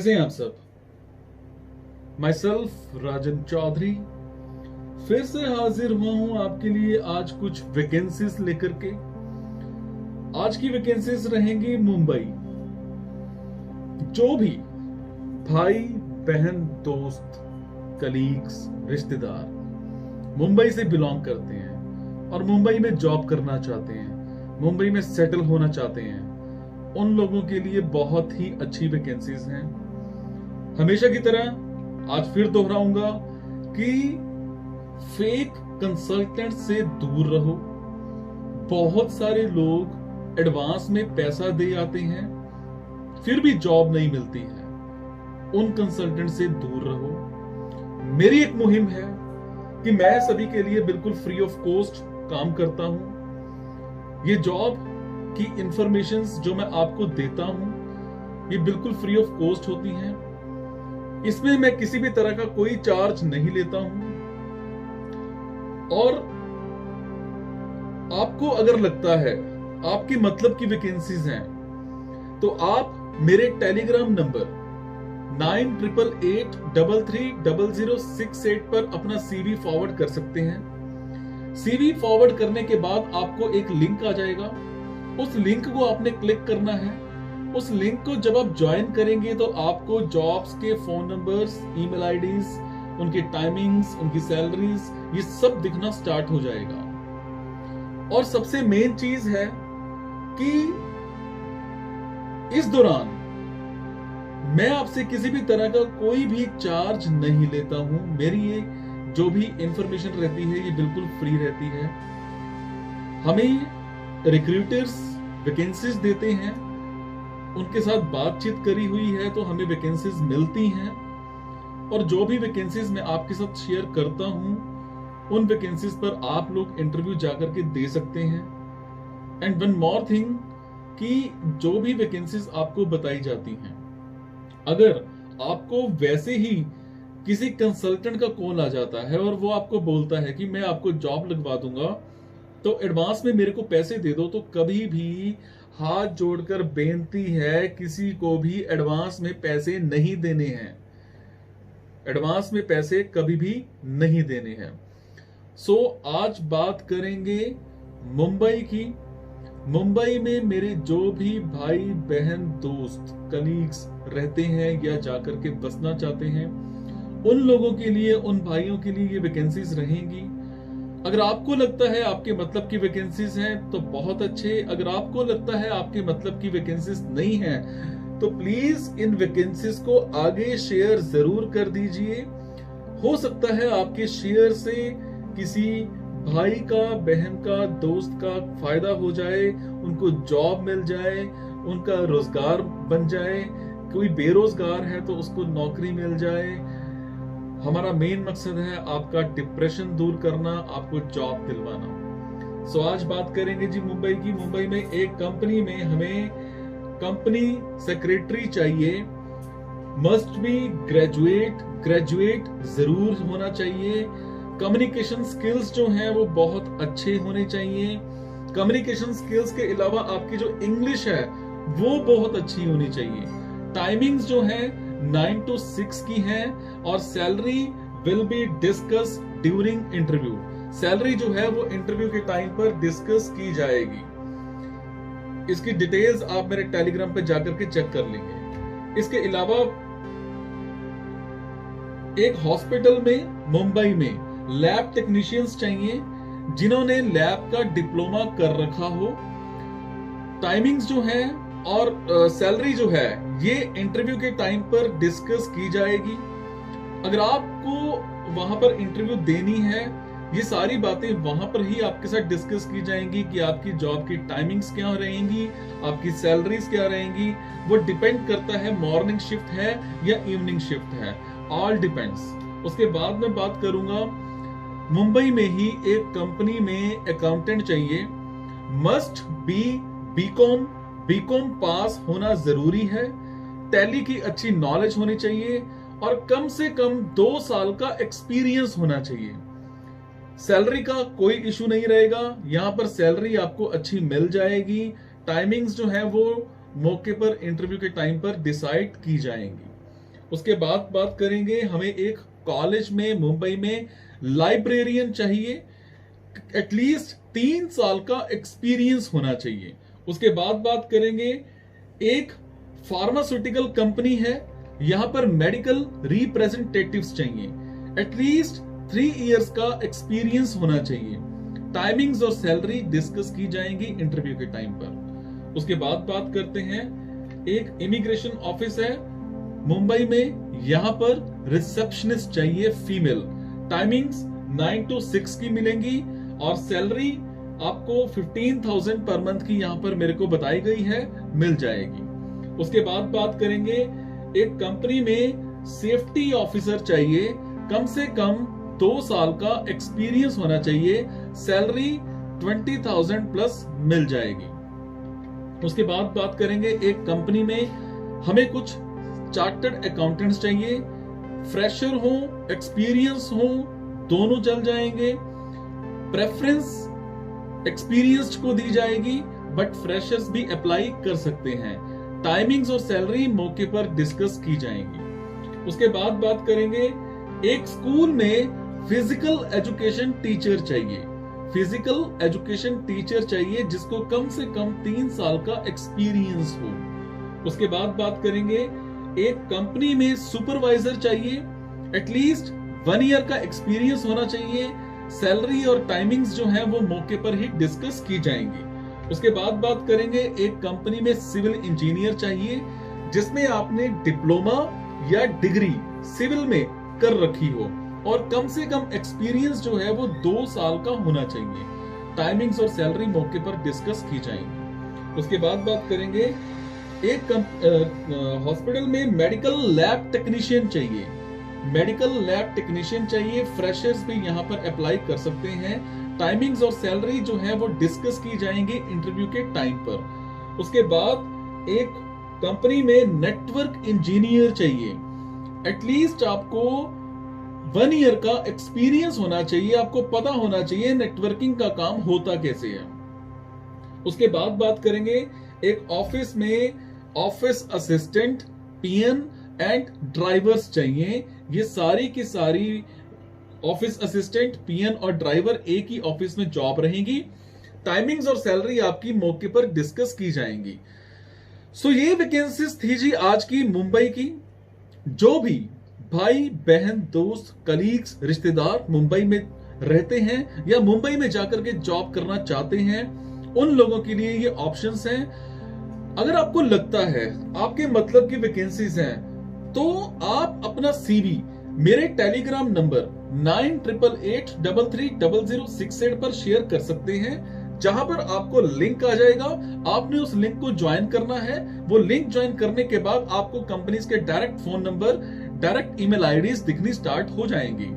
कैसे हैं आप सब। माई सेल्फ राजन चौधरी फिर से हाजिर हुआ हूं आपके लिए आज कुछ वैकेंसीज लेकर के। आज की वैकेंसीज रहेंगी मुंबई। जो भी भाई बहन दोस्त कलीग्स रिश्तेदार मुंबई से बिलोंग करते हैं और मुंबई में जॉब करना चाहते हैं, मुंबई में सेटल होना चाहते हैं, उन लोगों के लिए बहुत ही अच्छी वैकेंसीज हैं। हमेशा की तरह आज फिर दोहराऊंगा कि फेक कंसल्टेंट से दूर रहो। बहुत सारे लोग एडवांस में पैसा दे आते हैं फिर भी जॉब नहीं मिलती है। उन कंसल्टेंट से दूर रहो। मेरी एक मुहिम है कि मैं सभी के लिए बिल्कुल फ्री ऑफ कॉस्ट काम करता हूं। ये जॉब की इंफॉर्मेशंस जो मैं आपको देता हूं ये बिल्कुल फ्री ऑफ कॉस्ट होती हैं। इसमें मैं किसी भी तरह का कोई चार्ज नहीं लेता हूं। और आपको अगर लगता है आपकी मतलब की वैकेंसीज हैं तो आप मेरे टेलीग्राम नंबर 9888330068 पर अपना सीवी फॉरवर्ड कर सकते हैं। सीवी फॉरवर्ड करने के बाद आपको एक लिंक आ जाएगा। उस लिंक को आपने क्लिक करना है। उस लिंक को जब आप ज्वाइन करेंगे तो आपको जॉब्स के फोन नंबर्स, ईमेल आईडीज, उनकी टाइमिंग्स, उनकी सैलरीज ये सब दिखना स्टार्ट हो जाएगा। और सबसे मेन चीज है कि इस दौरान मैं आपसे किसी भी तरह का कोई भी चार्ज नहीं लेता हूं। मेरी ये जो भी इंफॉर्मेशन रहती है ये बिल्कुल फ्री रहती है। हमें रिक्रूटर्स वैकेंसीज देते हैं, उनके साथ बातचीत करी हुई है तो हमें वैकेंसीज मिलती हैं। और जो भी वैकेंसीज मैं आपके साथ शेयर करता हूं उन वैकेंसीज पर आप लोग इंटरव्यू जाकर के दे सकते हैं। एंड वन मोर थिंग कि जो भी वैकेंसीज आपको बताई जाती हैं, अगर आपको वैसे ही किसी कंसल्टेंट का कॉल आ जाता है और वो आपको बोलता है कि मैं आपको जॉब लगवा दूंगा तो एडवांस में मेरे को पैसे दे दो, तो कभी भी हाथ जोड़कर बेनती है किसी को भी एडवांस में पैसे नहीं देने हैं। एडवांस में पैसे कभी भी नहीं देने हैं। सो आज बात करेंगे मुंबई की। मुंबई में मेरे जो भी भाई बहन दोस्त कलीग्स रहते हैं या जाकर के बसना चाहते हैं उन लोगों के लिए, उन भाइयों के लिए ये वैकेंसीज रहेंगी। अगर आपको लगता है आपके मतलब की वैकेंसीज हैं तो बहुत अच्छे। अगर आपको लगता है आपके मतलब की वैकेंसीज नहीं है तो प्लीज इन वैकेंसीज को आगे शेयर जरूर कर दीजिए। हो सकता है आपके शेयर से किसी भाई का, बहन का, दोस्त का फायदा हो जाए, उनको जॉब मिल जाए, उनका रोजगार बन जाए। कोई बेरोजगार है तो उसको नौकरी मिल जाए। हमारा मेन मकसद है आपका डिप्रेशन दूर करना, आपको जॉब दिलवाना। सो आज बात करेंगे जी मुंबई की। मुंबई में एक कंपनी में हमें कंपनी सेक्रेटरी चाहिए। मस्ट बी ग्रेजुएट जरूर होना चाहिए। कम्युनिकेशन स्किल्स जो हैं वो बहुत अच्छे होने चाहिए। कम्युनिकेशन स्किल्स के अलावा आपकी जो इंग्लिश है वो बहुत अच्छी होनी चाहिए। टाइमिंग्स जो है 9 to 6 की है और salary will be discuss during interview. Salary जो है वो इंटरव्यू के टाइम पर डिस्कस की जाएगी। इसकी डिटेल्स आप मेरे टेलीग्राम पे जाकर के चेक कर लेंगे। इसके अलावा एक हॉस्पिटल में मुंबई में लैब टेक्नीशियंस चाहिए जिन्होंने लैब का डिप्लोमा कर रखा हो। टाइमिंग्स जो है और सैलरी जो है ये इंटरव्यू के टाइम पर डिस्कस की जाएगी। अगर आपको वहां पर इंटरव्यू देनी है ये सारी बातें वहां पर ही आपके साथ डिस्कस की जाएंगी कि आपकी जॉब की टाइमिंग्स क्या रहेंगी, आपकी सैलरीज क्या रहेंगी। वो डिपेंड करता है मॉर्निंग शिफ्ट है या इवनिंग शिफ्ट है, ऑल डिपेंड्स। उसके बाद मैं बात करूंगा मुंबई में ही एक कंपनी में अकाउंटेंट चाहिए। मस्ट बी बीकॉम पास होना जरूरी है। टैली की अच्छी नॉलेज होनी चाहिए और कम से कम 2 साल का एक्सपीरियंस होना चाहिए। सैलरी का कोई इशू नहीं रहेगा, यहां पर सैलरी आपको अच्छी मिल जाएगी। टाइमिंग्स जो है वो मौके पर इंटरव्यू के टाइम पर डिसाइड की जाएंगी। उसके बाद बात करेंगे हमें एक कॉलेज में मुंबई में लाइब्रेरियन चाहिए, एटलीस्ट 3 साल का एक्सपीरियंस होना चाहिए। उसके बाद बात करेंगे एक फार्मास्यूटिकल कंपनी है, यहां पर मेडिकल रिप्रेजेंटेटिव्स चाहिए, एटलीस्ट 3 इयर्स का एक्सपीरियंस होना चाहिए। टाइमिंग्स और सैलरी डिस्कस की जाएंगी इंटरव्यू के टाइम पर। उसके बाद बात करते हैं एक इमिग्रेशन ऑफिस है मुंबई में, यहां पर रिसेप्शनिस्ट चाहिए फीमेल। टाइमिंग्स 9 to 6 की मिलेंगी और सैलरी आपको 15,000 पर मंथ की यहां पर मेरे को बताई गई है, मिल जाएगी। उसके बाद बात करेंगे एक कंपनी में सेफ्टी ऑफिसर चाहिए, कम से कम 2 साल का एक्सपीरियंस होना चाहिए, सैलरी 20,000 प्लस मिल जाएगी। उसके बाद बात करेंगे एक कंपनी में हमें कुछ चार्टर्ड अकाउंटेंट्स चाहिए, फ्रेशर हो एक्सपीरियंस हो दोनों चल जाएंगे। प्रेफरेंस एक्सपीरियंस्ड को दी जाएगी, बट फ्रेशर्स भी अप्लाई कर सकते हैं। टाइमिंग्स और सैलरी मौके पर डिस्कस की जाएंगी। उसके बाद बात करेंगे एक स्कूल में फिजिकल एजुकेशन टीचर चाहिए, फिजिकल एजुकेशन टीचर चाहिए जिसको कम से कम 3 साल का एक्सपीरियंस हो। उसके बाद बात करेंगे एक कंपनी में सुपरवाइजर चाहिए, एटलीस्ट 1 ईयर का एक्सपीरियंस होना चाहिए, सैलरी और टाइमिंग्स जो है वो मौके पर ही डिस्कस की जाएंगी। उसके बाद बात करेंगे एक कंपनी में सिविल इंजीनियर चाहिए जिसमें आपने डिप्लोमा या डिग्री सिविल में कर रखी हो और कम से कम एक्सपीरियंस जो है वो 2 साल का होना चाहिए। टाइमिंग्स और सैलरी मौके पर डिस्कस की जाएंगी। उसके बाद बात करेंगे एक हॉस्पिटल में मेडिकल लैब टेक्नीशियन चाहिए, मेडिकल लैब टेक्नीशियन चाहिए, फ्रेशर्स भी यहां पर अप्लाई कर सकते हैं। टाइमिंग्स और सैलरी जो है वो डिस्कस की जाएंगे इंटरव्यू के टाइम पर। उसके बाद एक कंपनी में नेटवर्क इंजीनियर चाहिए, एटलीस्ट आपको 1 ईयर का एक्सपीरियंस होना चाहिए, आपको पता होना चाहिए नेटवर्किंग का काम होता कैसे है। उसके बाद बात करेंगे एक ऑफिस में office assistant, PN and drivers चाहिए। ये सारी की सारी ऑफिस असिस्टेंट, पीएन और ड्राइवर एक ही ऑफिस में जॉब रहेंगी। टाइमिंग्स और सैलरी आपकी मौके पर डिस्कस की जाएंगी। सो ये वैकेंसीज थी जी आज की मुंबई की। जो भी भाई बहन दोस्त कलीग्स रिश्तेदार मुंबई में रहते हैं या मुंबई में जाकर के जॉब करना चाहते हैं, उन लोगों के लिए ये ऑप्शंस हैं। अगर आपको लगता है आपके मतलब की वैकेंसीज हैं तो आप अपना सीवी मेरे टेलीग्राम नंबर 9888330068 पर शेयर कर सकते हैं, जहां पर आपको लिंक आ जाएगा। आपने उस लिंक को ज्वाइन करना है। वो लिंक ज्वाइन करने के बाद आपको कंपनीज के direct phone number, direct email IDs दिखनी स्टार्ट हो जाएंगी।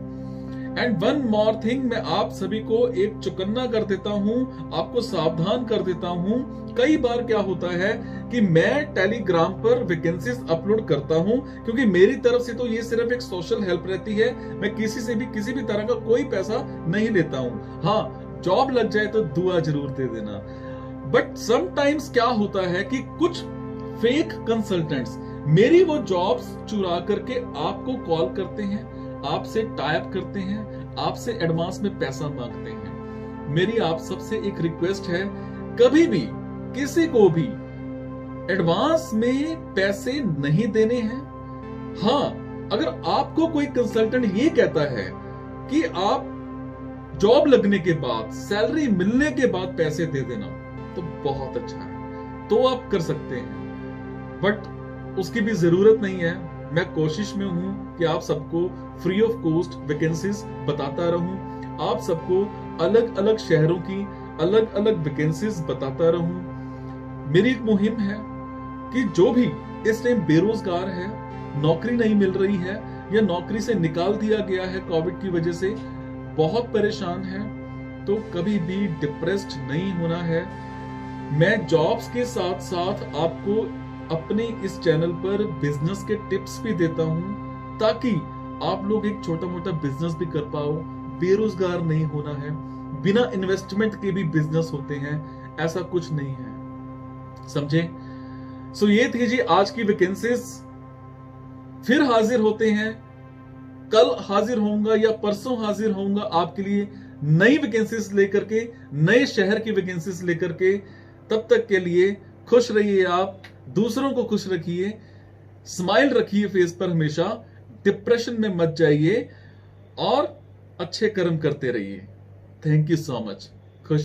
एंड वन मोर थिंग, मैं आप सभी को एक चौकन्ना कर देता हूं, आपको सावधान कर देता हूं। कई बार क्या होता है कि मैं टेलीग्राम पर वैकेंसीज अपलोड करता हूं, क्योंकि मेरी तरफ से तो ये सिर्फ एक सोशल हेल्प रहती है। मैं किसी से भी किसी भी तरह का कोई पैसा नहीं लेता हूं। हाँ, जॉब लग जाए तो दुआ जरूर दे देना। बट समटाइम्स क्या होता है कि कुछ फेक कंसल्टेंट्स मेरी वो जॉब्स चुरा करके आपको कॉल करते हैं, आपसे टाइप करते हैं, आपसे एडवांस में पैसा मांगते हैं। मेरी आप सबसे एक रिक्वेस्ट है, कभी भी किसी को भी एडवांस में पैसे नहीं देने हैं। हाँ, अगर आपको कोई कंसल्टेंट ये कहता है कि आप जॉब लगने के बाद, सैलरी मिलने के बाद पैसे दे देना, तो बहुत अच्छा है, तो आप कर सकते हैं। बट उसकी भी जरूरत नहीं है। मैं कोशिश में हूं कि आप सबको फ्री ऑफ कॉस्ट वैकेंसीज बताता रहूं, आप सबको अलग अलग शहरों की अलग अलग वैकेंसीज बताता रहूं। मेरी एक मुहिम है कि जो भी इस टाइम बेरोजगार है, नौकरी नहीं मिल रही है या नौकरी से निकाल दिया गया है कोविड की वजह से, बहुत परेशान है, तो कभी भी डिप्रेस्ड नहीं होना है। मैं जॉब्स के साथ साथ आपको अपने इस चैनल पर बिजनेस के टिप्स भी देता हूं, ताकि आप लोग एक छोटा मोटा बिजनेस भी कर पाओ। बेरोजगार नहीं होना है। बिना इन्वेस्टमेंट के भी बिजनेस होते हैं, ऐसा कुछ नहीं है, समझे। सो ये थी जी आज की वैकेंसीज। फिर हाजिर होते हैं। कल हाजिर होऊंगा या परसों हाजिर होऊंगा आपके लिए नई वैकेंसीज लेकर के, नए शहर की वैकेंसीज लेकर के। तब तक के लिए खुश रहिए, आप दूसरों को खुश रखिए, स्माइल रखिए फेस पर हमेशा, डिप्रेशन में मत जाइए और अच्छे कर्म करते रहिए। Thank you so much.